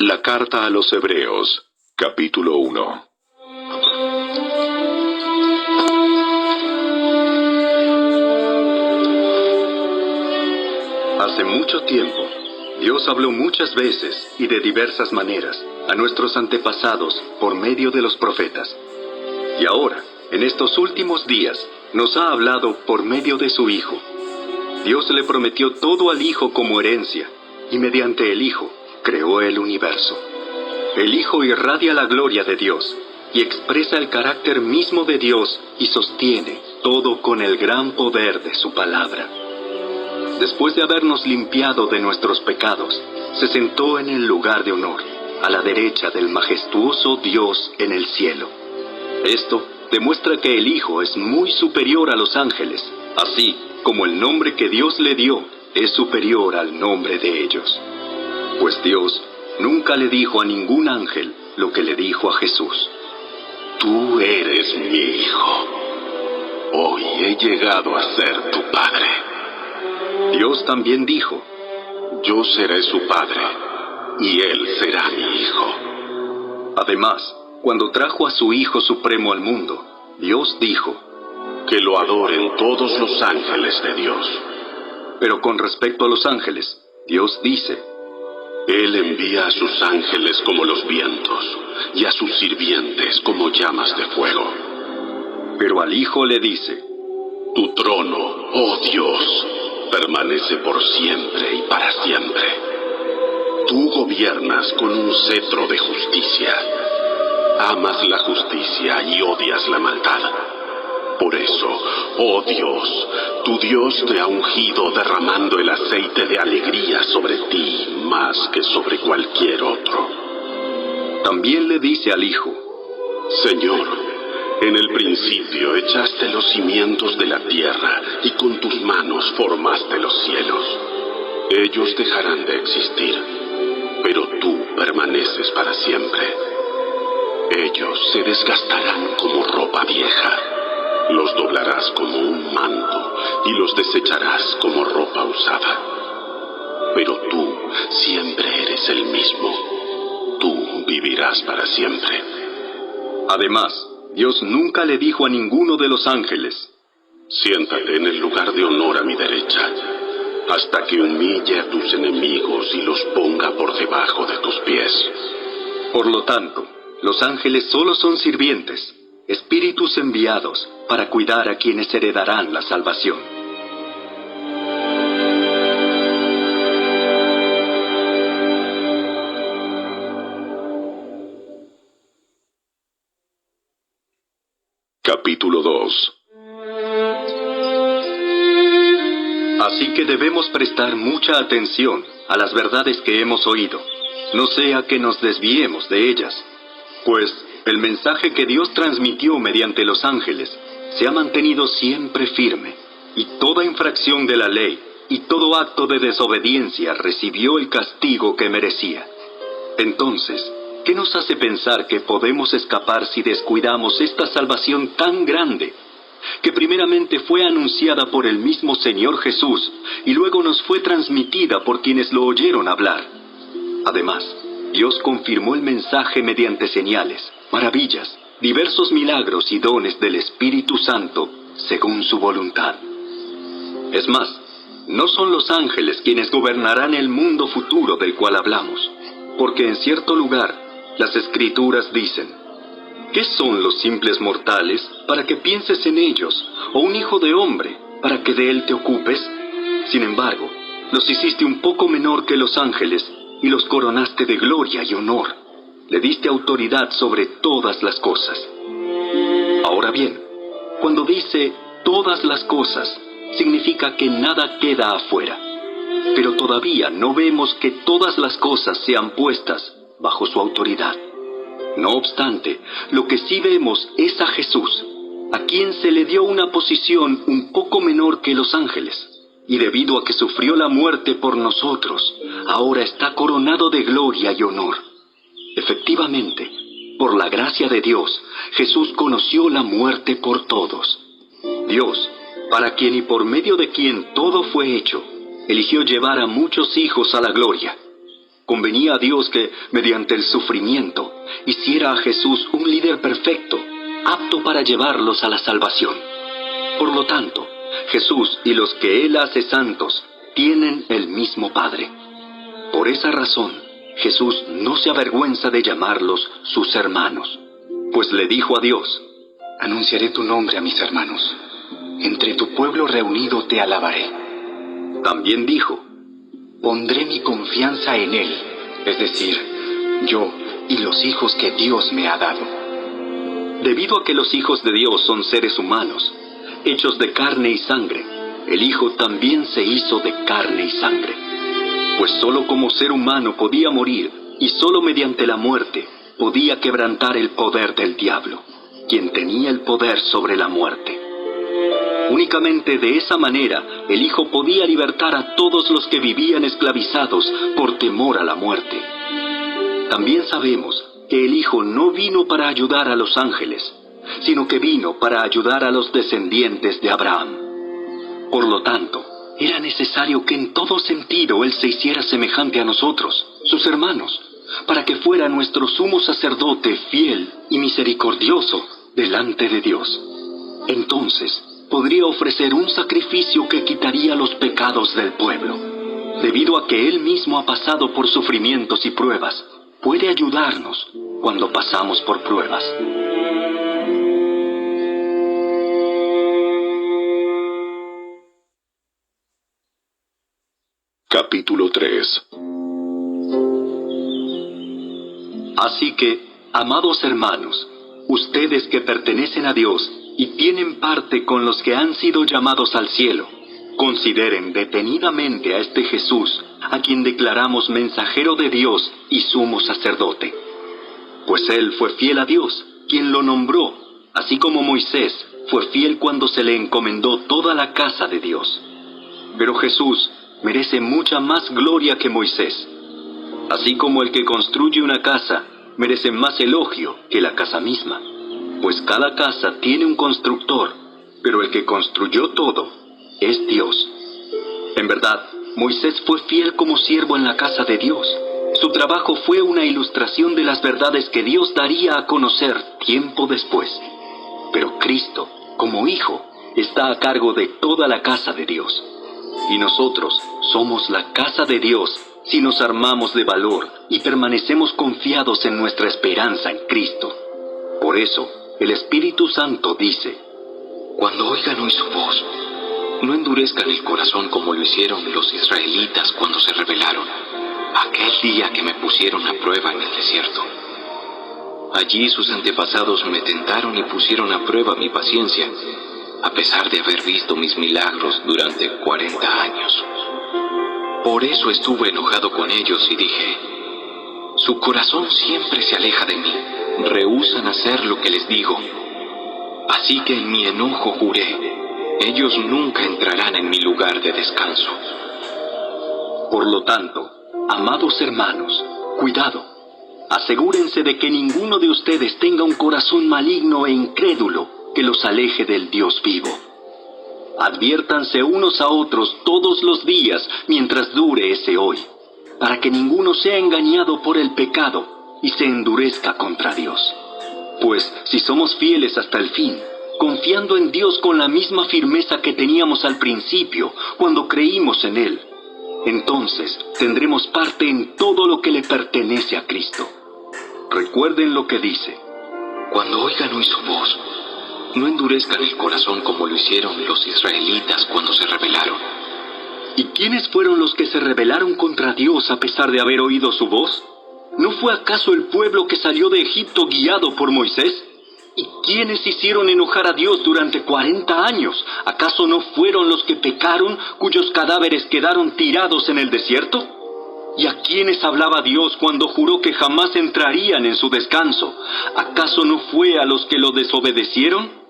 La carta a los Hebreos, capítulo 1. Hace mucho tiempo, Dios habló muchas veces y de diversas maneras a nuestros antepasados por medio de los profetas. Y ahora, en estos últimos días, nos ha hablado por medio de su Hijo. Dios le prometió todo al Hijo como herencia, y mediante el Hijo creó el universo. El Hijo irradia la gloria de Dios, y expresa el carácter mismo de Dios, y sostiene todo con el gran poder de su palabra. Después de habernos limpiado de nuestros pecados, se sentó en el lugar de honor, a la derecha del majestuoso Dios en el cielo. Esto demuestra que el Hijo es muy superior a los ángeles, así como el nombre que Dios le dio es superior al nombre de ellos. Pues Dios nunca le dijo a ningún ángel lo que le dijo a Jesús: Tú eres mi Hijo. Hoy he llegado a ser tu Padre. Dios también dijo: Yo seré su Padre, y él será mi Hijo. Además, cuando trajo a su Hijo Supremo al mundo, Dios dijo: Que lo adoren todos los ángeles de Dios. Pero con respecto a los ángeles, Dios dice: Él envía a sus ángeles como los vientos, y a sus sirvientes como llamas de fuego. Pero al Hijo le dice: Tu trono, oh Dios, permanece por siempre y para siempre. Tú gobiernas con un cetro de justicia. Amas la justicia y odias la maldad. Por eso, oh Dios, tu Dios te ha ungido derramando el aceite de alegría sobre ti más que sobre cualquier otro. También le dice al Hijo: Señor, en el principio echaste los cimientos de la tierra y con tus manos formaste los cielos. Ellos dejarán de existir, pero tú permaneces para siempre. Ellos se desgastarán como ropa vieja. Los doblarás como un manto y los desecharás como ropa usada. Pero tú siempre eres el mismo. Tú vivirás para siempre. Además, Dios nunca le dijo a ninguno de los ángeles: Siéntate en el lugar de honor a mi derecha, hasta que humille a tus enemigos y los ponga por debajo de tus pies. Por lo tanto, los ángeles solo son sirvientes, espíritus enviados para cuidar a quienes heredarán la salvación. Capítulo 2. Así que debemos prestar mucha atención a las verdades que hemos oído, no sea que nos desviemos de ellas, pues el mensaje que Dios transmitió mediante los ángeles se ha mantenido siempre firme, y toda infracción de la ley y todo acto de desobediencia recibió el castigo que merecía. Entonces, ¿qué nos hace pensar que podemos escapar si descuidamos esta salvación tan grande, que primeramente fue anunciada por el mismo Señor Jesús y luego nos fue transmitida por quienes lo oyeron hablar? Además, Dios confirmó el mensaje mediante señales, maravillas, diversos milagros y dones del Espíritu Santo, según su voluntad. Es más, no son los ángeles quienes gobernarán el mundo futuro del cual hablamos, porque en cierto lugar las Escrituras dicen: ¿qué son los simples mortales para que pienses en ellos, o un hijo de hombre para que de él te ocupes? Sin embargo, los hiciste un poco menor que los ángeles, y los coronaste de gloria y honor. Le diste autoridad sobre todas las cosas. Ahora bien, cuando dice todas las cosas, significa que nada queda afuera. Pero todavía no vemos que todas las cosas sean puestas bajo su autoridad. No obstante, lo que sí vemos es a Jesús, a quien se le dio una posición un poco menor que los ángeles, y debido a que sufrió la muerte por nosotros, ahora está coronado de gloria y honor. Efectivamente, por la gracia de Dios, Jesús conoció la muerte por todos. Dios, para quien y por medio de quien todo fue hecho, eligió llevar a muchos hijos a la gloria. convenía a Dios que, mediante el sufrimiento, hiciera a Jesús un líder perfecto, apto para llevarlos a la salvación. Por lo tanto, Jesús y los que Él hace santos tienen el mismo Padre. Por esa razón, Jesús no se avergüenza de llamarlos sus hermanos, pues le dijo a Dios: anunciaré tu nombre a mis hermanos. Entre tu pueblo reunido te alabaré. También dijo: pondré mi confianza en Él, es decir, yo y los hijos que Dios me ha dado. Debido a que los hijos de Dios son seres humanos, hechos de carne y sangre, el Hijo también se hizo de carne y sangre. Pues solo como ser humano podía morir, y solo mediante la muerte podía quebrantar el poder del diablo, quien tenía el poder sobre la muerte. Únicamente de esa manera el Hijo podía libertar a todos los que vivían esclavizados por temor a la muerte. También sabemos que el Hijo no vino para ayudar a los ángeles, sino que vino para ayudar a los descendientes de Abraham. Por lo tanto, era necesario que en todo sentido Él se hiciera semejante a nosotros, sus hermanos, para que fuera nuestro sumo sacerdote fiel y misericordioso delante de Dios. Entonces, podría ofrecer un sacrificio que quitaría los pecados del pueblo. Debido a que Él mismo ha pasado por sufrimientos y pruebas, puede ayudarnos cuando pasamos por pruebas. Capítulo 3. Así que, amados hermanos, ustedes que pertenecen a Dios y tienen parte con los que han sido llamados al cielo, consideren detenidamente a este Jesús, a quien declaramos mensajero de Dios y sumo sacerdote. Pues Él fue fiel a Dios, quien lo nombró, así como Moisés fue fiel cuando se le encomendó toda la casa de Dios. Pero Jesús merece mucha más gloria que Moisés. Así como el que construye una casa merece más elogio que la casa misma, pues cada casa tiene un constructor, pero el que construyó todo es Dios. En verdad, Moisés fue fiel como siervo en la casa de Dios. Su trabajo fue una ilustración de las verdades que Dios daría a conocer tiempo después. Pero Cristo, como Hijo, está a cargo de toda la casa de Dios. Y nosotros somos la casa de Dios si nos armamos de valor y permanecemos confiados en nuestra esperanza en Cristo. Por eso, el Espíritu Santo dice: cuando oigan hoy su voz, no endurezcan el corazón como lo hicieron los israelitas cuando se rebelaron, aquel día que me pusieron a prueba en el desierto. Allí sus antepasados me tentaron y pusieron a prueba mi paciencia, a pesar de haber visto mis milagros durante 40 años. Por eso estuve enojado con ellos y dije: su corazón siempre se aleja de mí, rehúsan hacer lo que les digo. Así que en mi enojo juré: ellos nunca entrarán en mi lugar de descanso. Por lo tanto, amados hermanos, cuidado. Asegúrense de que ninguno de ustedes tenga un corazón maligno e incrédulo que los aleje del Dios vivo. Adviértanse unos a otros todos los días mientras dure ese hoy, para que ninguno sea engañado por el pecado y se endurezca contra Dios. Pues si somos fieles hasta el fin, confiando en Dios con la misma firmeza que teníamos al principio cuando creímos en Él, entonces tendremos parte en todo lo que le pertenece a Cristo. Recuerden lo que dice: cuando oigan hoy su voz, no endurezcan el corazón como lo hicieron los israelitas cuando se rebelaron. ¿Y quiénes fueron los que se rebelaron contra Dios a pesar de haber oído su voz? ¿No fue acaso el pueblo que salió de Egipto guiado por Moisés? ¿Y quiénes hicieron enojar a Dios durante 40 años? ¿Acaso no fueron los que pecaron, cuyos cadáveres quedaron tirados en el desierto? ¿Y a quiénes hablaba Dios cuando juró que jamás entrarían en su descanso? ¿Acaso no fue a los que lo desobedecieron?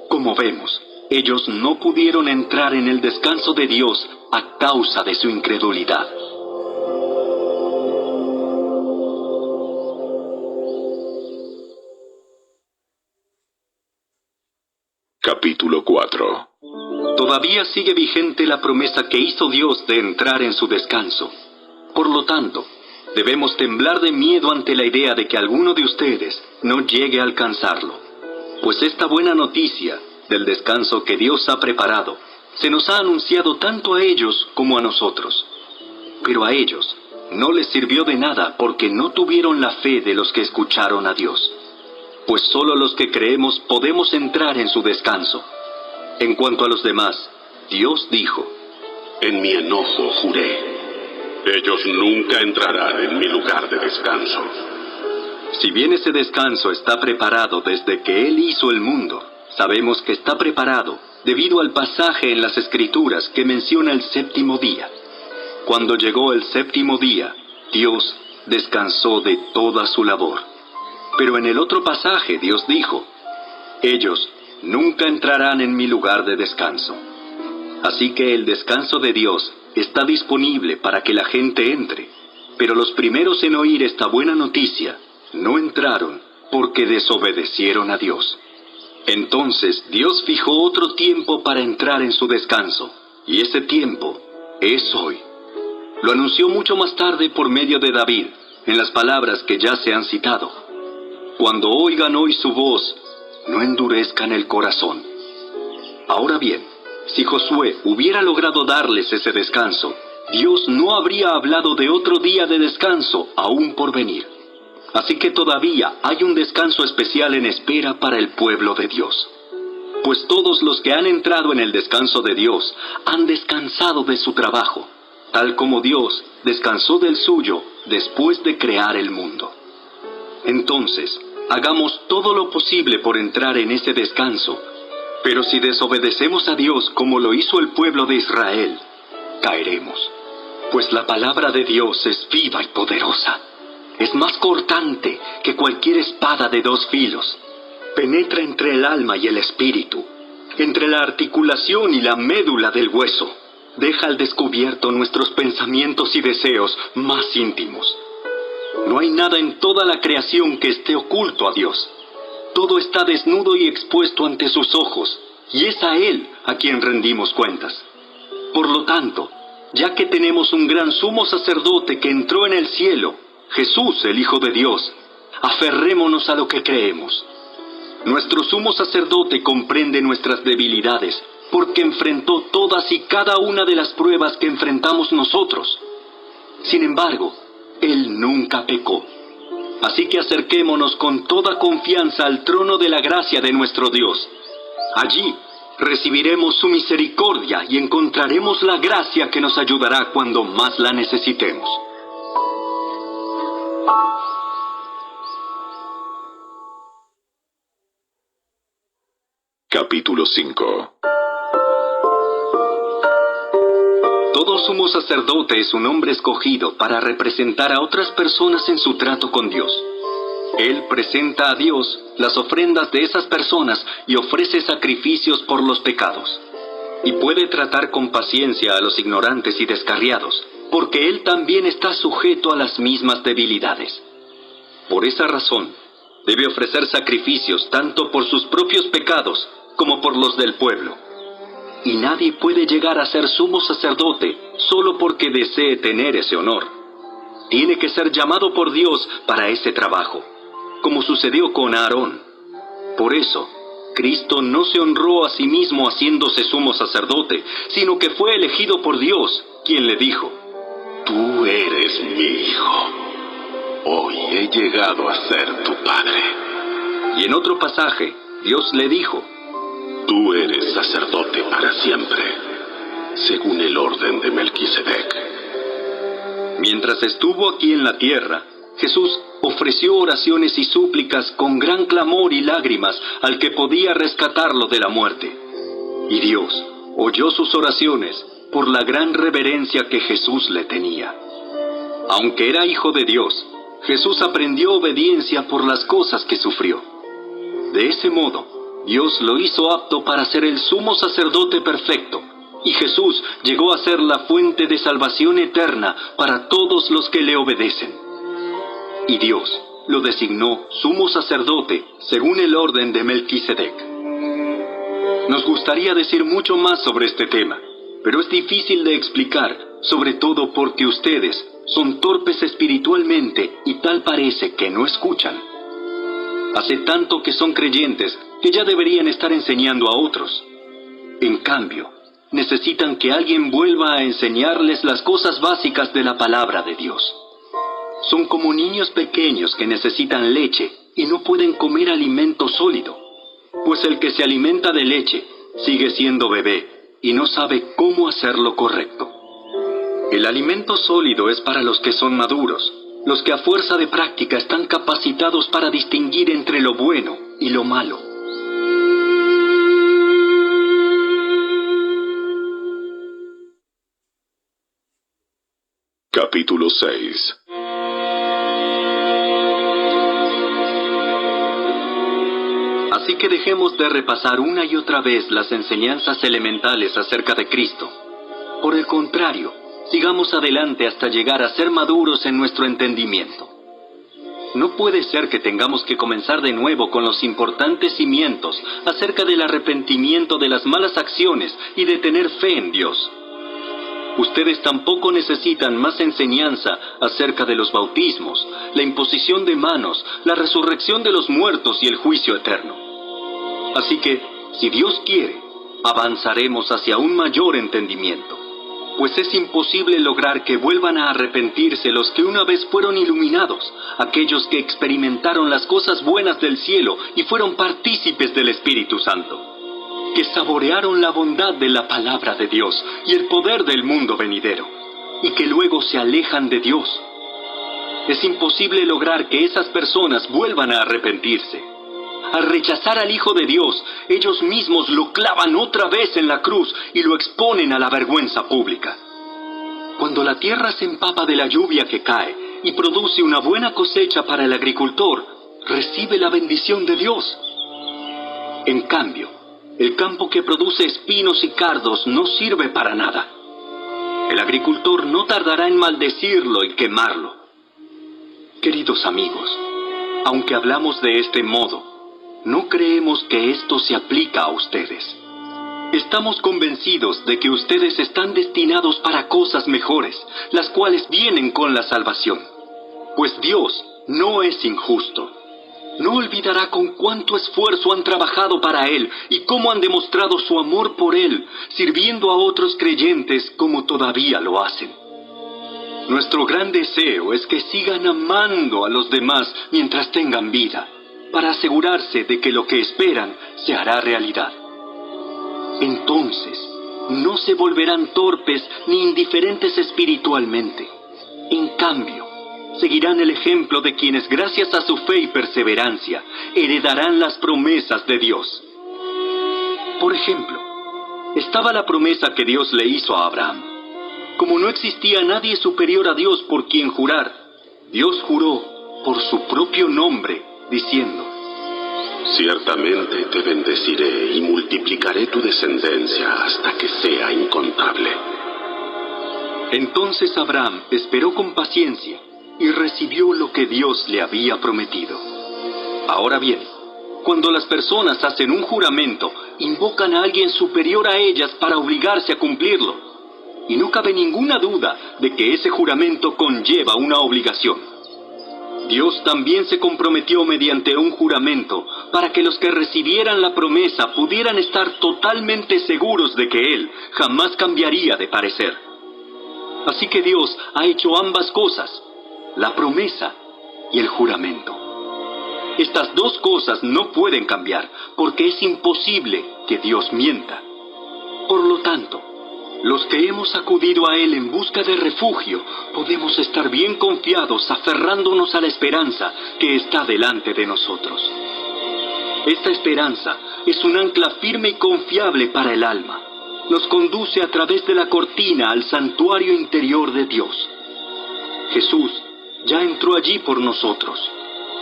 Como vemos, ellos no pudieron entrar en el descanso de Dios a causa de su incredulidad. Capítulo 4. Todavía sigue vigente la promesa que hizo Dios de entrar en su descanso. Por lo tanto, debemos temblar de miedo ante la idea de que alguno de ustedes no llegue a alcanzarlo. Pues esta buena noticia del descanso que Dios ha preparado se nos ha anunciado tanto a ellos como a nosotros. Pero a ellos no les sirvió de nada porque no tuvieron la fe de los que escucharon a Dios. Pues solo los que creemos podemos entrar en su descanso. En cuanto a los demás, Dios dijo: En mi enojo juré, ellos nunca entrarán en mi lugar de descanso. Si bien ese descanso está preparado desde que Él hizo el mundo, sabemos que está preparado debido al pasaje en las Escrituras que menciona el séptimo día. Cuando llegó el séptimo día, Dios descansó de toda su labor. Pero en el otro pasaje Dios dijo: ellos nunca entrarán en mi lugar de descanso. Así que el descanso de Dios está disponible para que la gente entre, pero los primeros en oír esta buena noticia no entraron porque desobedecieron a Dios. Entonces Dios fijó otro tiempo para entrar en su descanso, y ese tiempo es hoy. Lo anunció mucho más tarde por medio de David, en las palabras que ya se han citado: Cuando oigan hoy su voz, no endurezcan el corazón. Ahora bien, si Josué hubiera logrado darles ese descanso, Dios no habría hablado de otro día de descanso aún por venir. Así que todavía hay un descanso especial en espera para el pueblo de Dios. Pues todos los que han entrado en el descanso de Dios han descansado de su trabajo, tal como Dios descansó del suyo después de crear el mundo. Entonces, hagamos todo lo posible por entrar en ese descanso. Pero si desobedecemos a Dios como lo hizo el pueblo de Israel, caeremos. Pues la palabra de Dios es viva y poderosa. Es más cortante que cualquier espada de 2 filos. Penetra entre el alma y el espíritu, entre la articulación y la médula del hueso. Deja al descubierto nuestros pensamientos y deseos más íntimos. No hay nada en toda la creación que esté oculto a Dios. Todo está desnudo y expuesto ante sus ojos, y es a Él a quien rendimos cuentas. Por lo tanto, ya que tenemos un gran sumo sacerdote que entró en el cielo, Jesús, el Hijo de Dios, aferrémonos a lo que creemos. Nuestro sumo sacerdote comprende nuestras debilidades, porque enfrentó todas y cada una de las pruebas que enfrentamos nosotros. Sin embargo, Él nunca pecó. Así que acerquémonos con toda confianza al trono de la gracia de nuestro Dios. Allí recibiremos su misericordia y encontraremos la gracia que nos ayudará cuando más la necesitemos. Capítulo 5. Todo sumo sacerdote es un hombre escogido para representar a otras personas en su trato con Dios. Él presenta a Dios las ofrendas de esas personas y ofrece sacrificios por los pecados. Y puede tratar con paciencia a los ignorantes y descarriados, porque Él también está sujeto a las mismas debilidades. Por esa razón, debe ofrecer sacrificios tanto por sus propios pecados como por los del pueblo. Y nadie puede llegar a ser sumo sacerdote solo porque desee tener ese honor. Tiene que ser llamado por Dios para ese trabajo, como sucedió con Aarón. Por eso, Cristo no se honró a sí mismo haciéndose sumo sacerdote, sino que fue elegido por Dios, quien le dijo: Tú eres mi hijo. Hoy he llegado a ser tu padre. Y en otro pasaje, Dios le dijo: Tú eres sacerdote para siempre, según el orden de Melquisedec. Mientras estuvo aquí en la tierra, Jesús ofreció oraciones y súplicas con gran clamor y lágrimas al que podía rescatarlo de la muerte. Y Dios oyó sus oraciones por la gran reverencia que Jesús le tenía. Aunque era hijo de Dios, Jesús aprendió obediencia por las cosas que sufrió. De ese modo, Dios lo hizo apto para ser el sumo sacerdote perfecto, y Jesús llegó a ser la fuente de salvación eterna para todos los que le obedecen. Y Dios lo designó sumo sacerdote según el orden de Melquisedec. Nos gustaría decir mucho más sobre este tema, pero es difícil de explicar, sobre todo porque ustedes Son torpes espiritualmente y tal parece que no escuchan. Hace tanto que son creyentes que ya deberían estar enseñando a otros. En cambio, necesitan que alguien vuelva a enseñarles las cosas básicas de la palabra de Dios. Son como niños pequeños que necesitan leche y no pueden comer alimento sólido, pues el que se alimenta de leche sigue siendo bebé y no sabe cómo hacer lo correcto. El alimento sólido es para los que son maduros, los que a fuerza de práctica están capacitados para distinguir entre lo bueno y lo malo. Capítulo 6. Así que dejemos de repasar una y otra vez las enseñanzas elementales acerca de Cristo. Por el contrario, sigamos adelante hasta llegar a ser maduros en nuestro entendimiento. No puede ser que tengamos que comenzar de nuevo con los importantes cimientos acerca del arrepentimiento de las malas acciones y de tener fe en Dios. Ustedes tampoco necesitan más enseñanza acerca de los bautismos, la imposición de manos, la resurrección de los muertos y el juicio eterno. Así que, si Dios quiere, avanzaremos hacia un mayor entendimiento, pues es imposible lograr que vuelvan a arrepentirse los que una vez fueron iluminados, aquellos que experimentaron las cosas buenas del cielo y fueron partícipes del Espíritu Santo, que saborearon la bondad de la palabra de Dios y el poder del mundo venidero, y que luego se alejan de Dios. Es imposible lograr que esas personas vuelvan a arrepentirse. Al rechazar al Hijo de Dios, ellos mismos lo clavan otra vez en la cruz y lo exponen a la vergüenza pública. Cuando la tierra se empapa de la lluvia que cae y produce una buena cosecha para el agricultor, recibe la bendición de Dios. En cambio, el campo que produce espinos y cardos no sirve para nada. El agricultor no tardará en maldecirlo y quemarlo. Queridos amigos, aunque hablamos de este modo, no creemos que esto se aplica a ustedes. Estamos convencidos de que ustedes están destinados para cosas mejores, las cuales vienen con la salvación. Pues Dios no es injusto. No olvidará con cuánto esfuerzo han trabajado para Él y cómo han demostrado su amor por Él, sirviendo a otros creyentes como todavía lo hacen. Nuestro gran deseo es que sigan amando a los demás mientras tengan vida, para asegurarse de que lo que esperan se hará realidad. Entonces, no se volverán torpes ni indiferentes espiritualmente. En cambio, seguirán el ejemplo de quienes, gracias a su fe y perseverancia, heredarán las promesas de Dios. Por ejemplo, estaba la promesa que Dios le hizo a Abraham. Como no existía nadie superior a Dios por quien jurar, Dios juró por su propio nombre, diciendo: Ciertamente te bendeciré y multiplicaré tu descendencia hasta que sea incontable. Entonces Abraham esperó con paciencia y recibió lo que Dios le había prometido. Ahora bien, cuando las personas hacen un juramento, invocan a alguien superior a ellas para obligarse a cumplirlo. Y no cabe ninguna duda de que ese juramento conlleva una obligación. Dios también se comprometió mediante un juramento para que los que recibieran la promesa pudieran estar totalmente seguros de que Él jamás cambiaría de parecer. Así que Dios ha hecho ambas cosas, la promesa y el juramento. Estas dos cosas no pueden cambiar, porque es imposible que Dios mienta. Por lo tanto, los que hemos acudido a Él en busca de refugio, podemos estar bien confiados aferrándonos a la esperanza que está delante de nosotros. Esta esperanza es un ancla firme y confiable para el alma. Nos conduce a través de la cortina al santuario interior de Dios. Jesús ya entró allí por nosotros.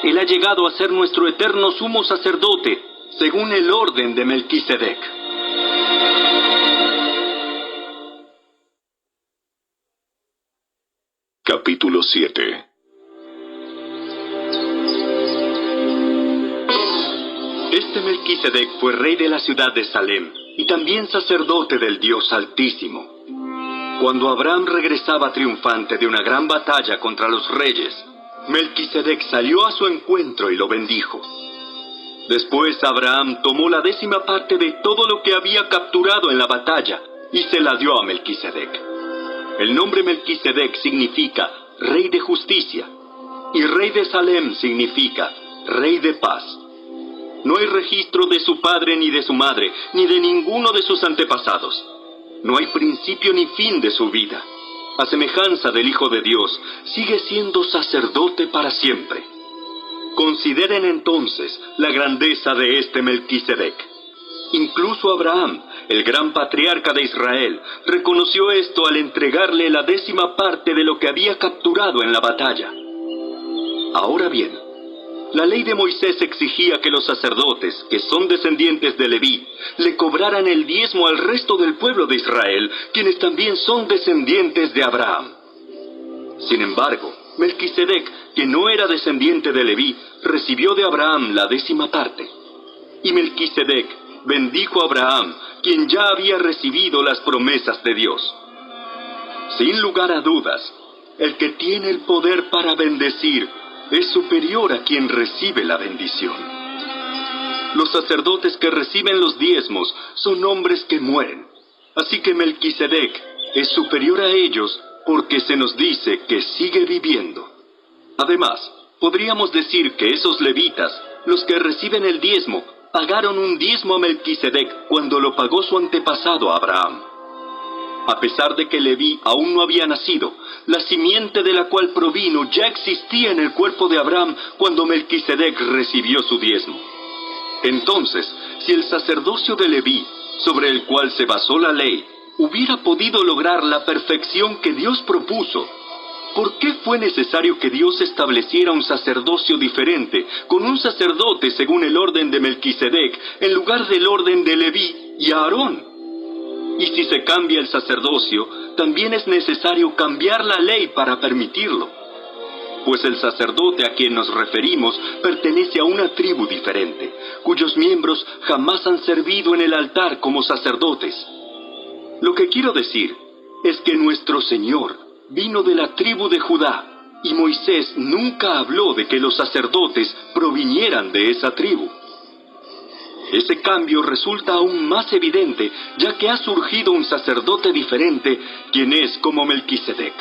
Él ha llegado a ser nuestro eterno sumo sacerdote, según el orden de Melquisedec. Capítulo 7. Este Melquisedec fue rey de la ciudad de Salem y también sacerdote del Dios Altísimo. Cuando Abraham regresaba triunfante de una gran batalla contra los reyes, Melquisedec salió a su encuentro y lo bendijo. Después Abraham tomó la 10ª parte de todo lo que había capturado en la batalla y se la dio a Melquisedec. El nombre Melquisedec significa Rey de Justicia, y Rey de Salem significa Rey de Paz. No hay registro de su padre ni de su madre, ni de ninguno de sus antepasados. No hay principio ni fin de su vida. A semejanza del Hijo de Dios, sigue siendo sacerdote para siempre. Consideren entonces la grandeza de este Melquisedec. Incluso Abraham, el gran patriarca de Israel, reconoció esto al entregarle la 10ª parte de lo que había capturado en la batalla. Ahora bien, la ley de Moisés exigía que los sacerdotes, que son descendientes de Leví, le cobraran el diezmo al resto del pueblo de Israel, quienes también son descendientes de Abraham. Sin embargo, Melquisedec, que no era descendiente de Leví, recibió de Abraham la 10ª parte. Y Melquisedec bendijo a Abraham, quien ya había recibido las promesas de Dios. Sin lugar a dudas, el que tiene el poder para bendecir es superior a quien recibe la bendición. Los sacerdotes que reciben los diezmos son hombres que mueren. Así que Melquisedec es superior a ellos porque se nos dice que sigue viviendo. Además, podríamos decir que esos levitas, los que reciben el diezmo, pagaron un diezmo a Melquisedec cuando lo pagó su antepasado Abraham. A pesar de que Leví aún no había nacido, la simiente de la cual provino ya existía en el cuerpo de Abraham cuando Melquisedec recibió su diezmo. Entonces, si el sacerdocio de Leví, sobre el cual se basó la ley, hubiera podido lograr la perfección que Dios propuso, ¿por qué fue necesario que Dios estableciera un sacerdocio diferente, con un sacerdote según el orden de Melquisedec, en lugar del orden de Leví y Aarón? Y si se cambia el sacerdocio, también es necesario cambiar la ley para permitirlo. Pues el sacerdote a quien nos referimos pertenece a una tribu diferente, cuyos miembros jamás han servido en el altar como sacerdotes. Lo que quiero decir es que nuestro Señor vino de la tribu de Judá, y Moisés nunca habló de que los sacerdotes provinieran de esa tribu. Ese cambio resulta aún más evidente, ya que ha surgido un sacerdote diferente, quien es como Melquisedec.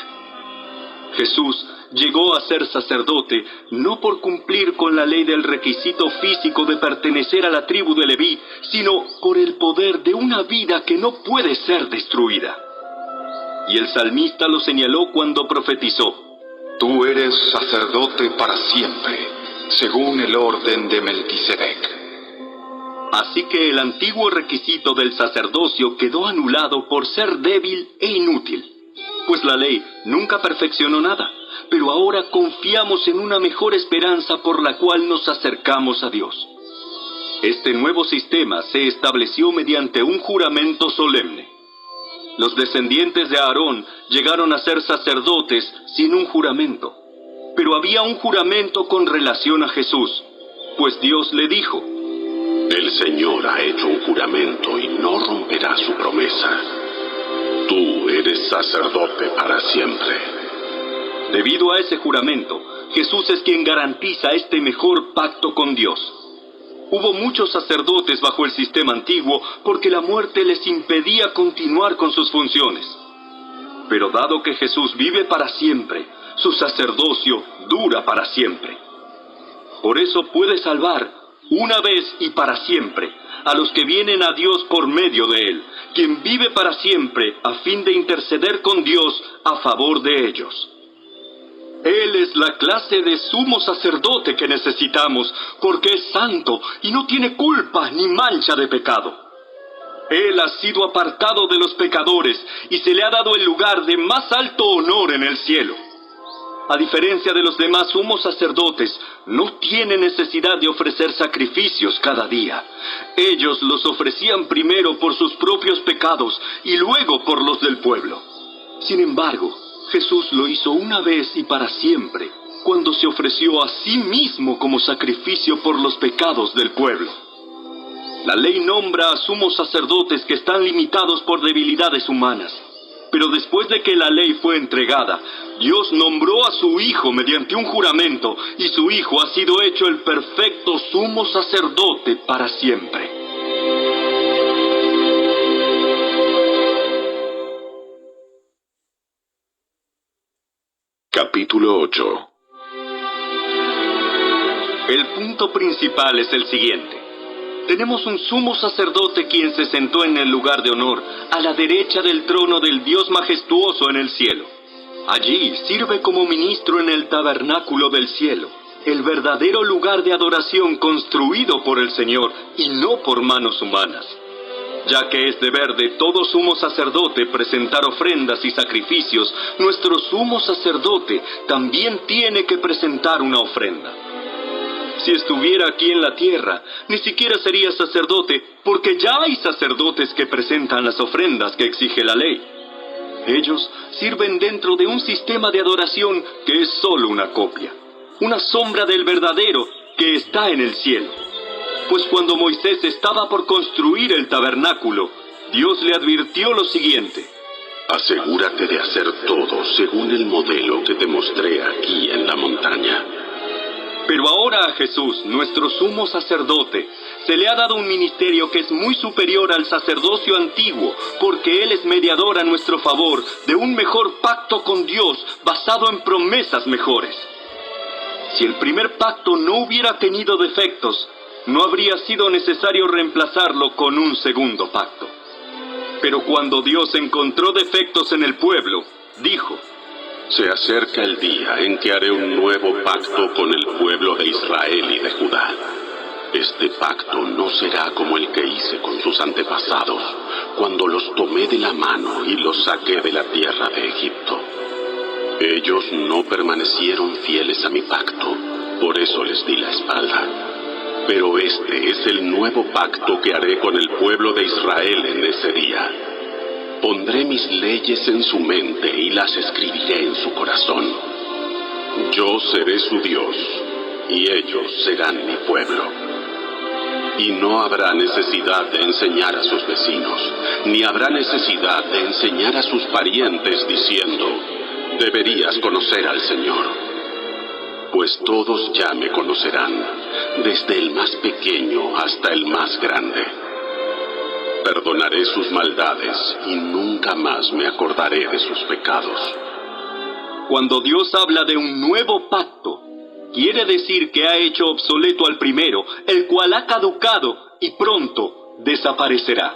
Jesús llegó a ser sacerdote no por cumplir con la ley del requisito físico de pertenecer a la tribu de Leví, sino por el poder de una vida que no puede ser destruida. Y el salmista lo señaló cuando profetizó: Tú eres sacerdote para siempre, según el orden de Melquisedec. Así que el antiguo requisito del sacerdocio quedó anulado por ser débil e inútil, pues la ley nunca perfeccionó nada, pero ahora confiamos en una mejor esperanza por la cual nos acercamos a Dios. Este nuevo sistema se estableció mediante un juramento solemne. Los descendientes de Aarón llegaron a ser sacerdotes sin un juramento, pero había un juramento con relación a Jesús, pues Dios le dijo: El Señor ha hecho un juramento y no romperá su promesa. Tú eres sacerdote para siempre. Debido a ese juramento, Jesús es quien garantiza este mejor pacto con Dios. Hubo muchos sacerdotes bajo el sistema antiguo porque la muerte les impedía continuar con sus funciones. Pero dado que Jesús vive para siempre, su sacerdocio dura para siempre. Por eso puede salvar, una vez y para siempre, a los que vienen a Dios por medio de Él, quien vive para siempre a fin de interceder con Dios a favor de ellos. Él es la clase de sumo sacerdote que necesitamos, porque es santo y no tiene culpa ni mancha de pecado. Él ha sido apartado de los pecadores y se le ha dado el lugar de más alto honor en el cielo. A diferencia de los demás sumos sacerdotes, no tiene necesidad de ofrecer sacrificios cada día. Ellos los ofrecían primero por sus propios pecados y luego por los del pueblo. Sin embargo, Jesús lo hizo una vez y para siempre, cuando se ofreció a sí mismo como sacrificio por los pecados del pueblo. La ley nombra a sumos sacerdotes que están limitados por debilidades humanas. Pero después de que la ley fue entregada, Dios nombró a su Hijo mediante un juramento, y su Hijo ha sido hecho el perfecto sumo sacerdote para siempre. Capítulo 8. El punto principal es el siguiente. Tenemos un sumo sacerdote quien se sentó en el lugar de honor, a la derecha del trono del Dios majestuoso en el cielo. Allí sirve como ministro en el tabernáculo del cielo, el verdadero lugar de adoración construido por el Señor y no por manos humanas. Ya que es deber de todo sumo sacerdote presentar ofrendas y sacrificios, nuestro sumo sacerdote también tiene que presentar una ofrenda. Si estuviera aquí en la tierra, ni siquiera sería sacerdote, porque ya hay sacerdotes que presentan las ofrendas que exige la ley. Ellos sirven dentro de un sistema de adoración que es solo una copia, una sombra del verdadero que está en el cielo. Pues cuando Moisés estaba por construir el tabernáculo, Dios le advirtió lo siguiente: Asegúrate de hacer todo según el modelo que te mostré aquí en la montaña. Pero ahora a Jesús, nuestro sumo sacerdote, se le ha dado un ministerio que es muy superior al sacerdocio antiguo, porque Él es mediador a nuestro favor de un mejor pacto con Dios basado en promesas mejores. Si el primer pacto no hubiera tenido defectos, no habría sido necesario reemplazarlo con un segundo pacto. Pero cuando Dios encontró defectos en el pueblo, dijo: Se acerca el día en que haré un nuevo pacto con el pueblo de Israel y de Judá. Este pacto no será como el que hice con sus antepasados, cuando los tomé de la mano y los saqué de la tierra de Egipto. Ellos no permanecieron fieles a mi pacto, por eso les di la espalda. Pero este es el nuevo pacto que haré con el pueblo de Israel en ese día. Pondré mis leyes en su mente y las escribiré en su corazón. Yo seré su Dios, y ellos serán mi pueblo. Y no habrá necesidad de enseñar a sus vecinos, ni habrá necesidad de enseñar a sus parientes diciendo: deberías conocer al Señor. Pues todos ya me conocerán, desde el más pequeño hasta el más grande. Perdonaré sus maldades y nunca más me acordaré de sus pecados. Cuando Dios habla de un nuevo pacto, quiere decir que ha hecho obsoleto al primero, el cual ha caducado y pronto desaparecerá.